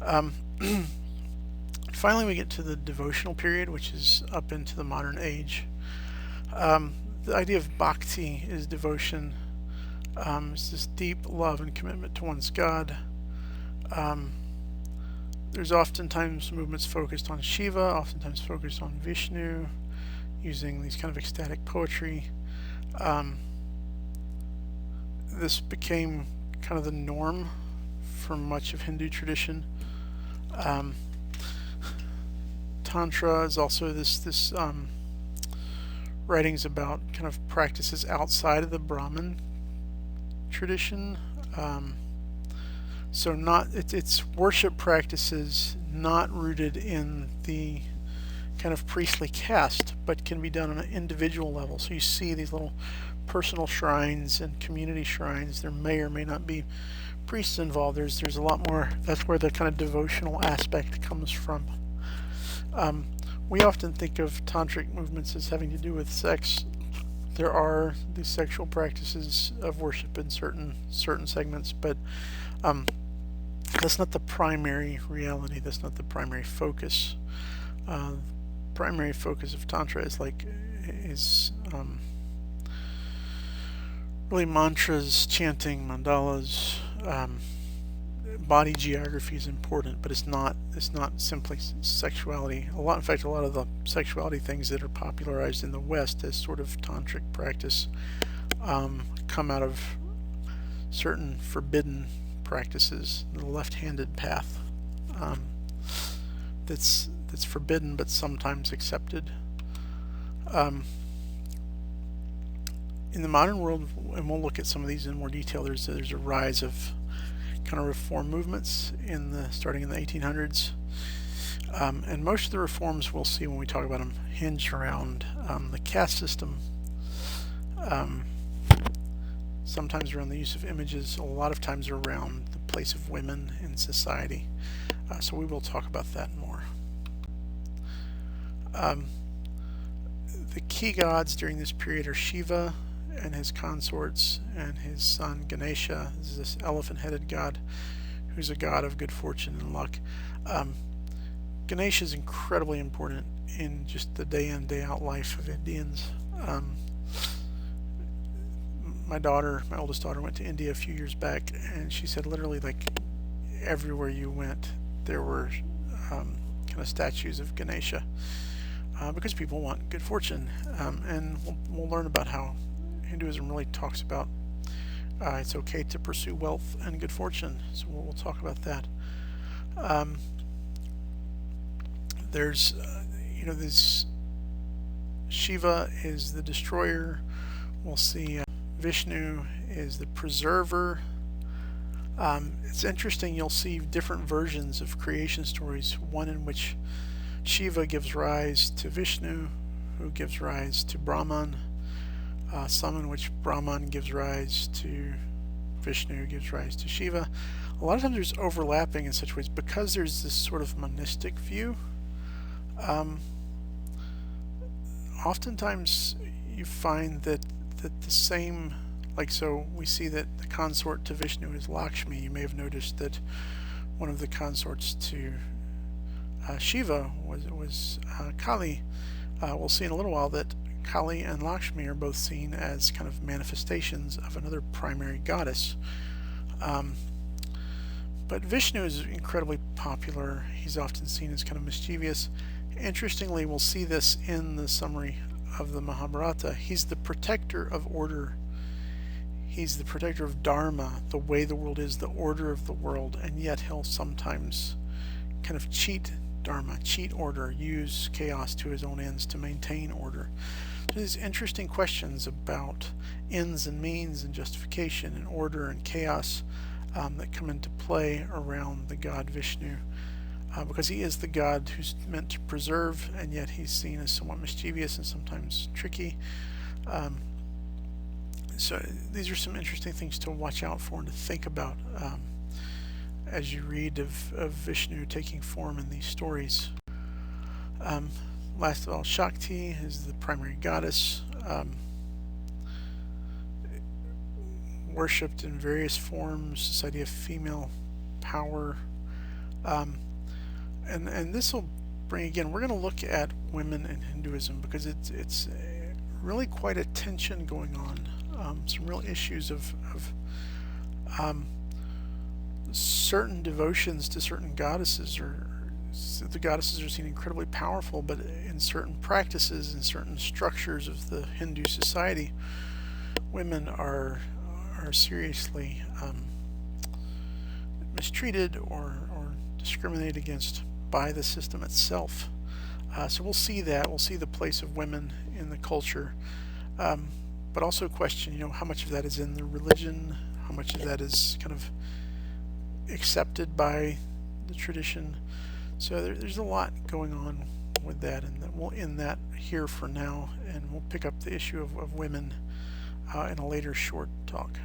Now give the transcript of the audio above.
Um, Finally, we get to the devotional period, which is up into the modern age. Um, the idea of bhakti is devotion. It's this deep love and commitment to one's God. Um, there's oftentimes movements focused on Shiva, oftentimes focused on Vishnu, using these kind of ecstatic poetry. Um, this became kind of the norm for much of Hindu tradition. Um, Tantra is also this writings about kind of practices outside of the Brahmin tradition. Um, so not it's worship practices not rooted in the kind of priestly caste, but can be done on an individual level. So you see these little personal shrines and community shrines. There may or may not be priests involved. There's a lot more. That's where the kind of devotional aspect comes from. Um, we often think of tantric movements as having to do with sex. There are these sexual practices of worship in certain segments, but um, that's not the primary reality. That's not the primary focus. Uh, Primary focus of tantra is really mantras, chanting, mandalas. Body geography is important, but it's not simply sexuality. In fact, a lot of the sexuality things that are popularized in the West as sort of tantric practice come out of certain forbidden practices, the left-handed path. Um, that's forbidden but sometimes accepted. Um, in the modern world, and we'll look at some of these in more detail, there's a rise of kind of reform movements starting in the 1800s, and most of the reforms we'll see when we talk about them hinge around the caste system. Um, Sometimes around the use of images, a lot of times around the place of women in society. So we will talk about that more. Um, the key gods during this period are Shiva and his consorts and his son Ganesha. This is this elephant-headed god who's a god of good fortune and luck. Um, Ganesha is incredibly important in just the day in, day out life of Indians. My oldest daughter, went to India a few years back, and she said literally like everywhere you went, there were kind of statues of Ganesha because people want good fortune. And we'll learn about how Hinduism really talks about it's okay to pursue wealth and good fortune. So we'll talk about that. Um, there's, this Shiva is the destroyer. We'll see Vishnu is the preserver. It's interesting, you'll see different versions of creation stories, one in which Shiva gives rise to Vishnu, who gives rise to Brahman, some in which Brahman gives rise to Vishnu, who gives rise to Shiva. A lot of times there's overlapping in such ways because there's this sort of monistic view. Oftentimes you find that the same, like, so we see that the consort to Vishnu is Lakshmi. You may have noticed that one of the consorts to Shiva was Kali. We'll see in a little while that Kali and Lakshmi are both seen as kind of manifestations of another primary goddess. But Vishnu is incredibly popular. He's often seen as kind of mischievous. Interestingly, we'll see this in the summary of the Mahabharata. He's the protector of order. He's the protector of Dharma, the way the world is, the order of the world, and yet he'll sometimes kind of cheat Dharma, cheat order, use chaos to his own ends to maintain order. So these interesting questions about ends and means and justification and order and chaos that come into play around the god Vishnu. Because he is the god who's meant to preserve, and yet he's seen as somewhat mischievous and sometimes tricky. So these are some interesting things to watch out for and to think about as you read of Vishnu taking form in these stories. Last of all, Shakti is the primary goddess, worshipped in various forms. This idea of female power, Um, and this will bring, again, we're going to look at women in Hinduism because it's really quite a tension going on. Some real issues of um, certain devotions to certain goddesses, or the goddesses are seen incredibly powerful, but in certain practices and certain structures of the Hindu society, women are seriously mistreated or discriminated against by the system itself. So we'll see that. We'll see the place of women in the culture, um, but also question, how much of that is in the religion, how much of that is kind of accepted by the tradition. So there's a lot going on with that, and we'll end that here for now, and we'll pick up the issue of women in a later short talk.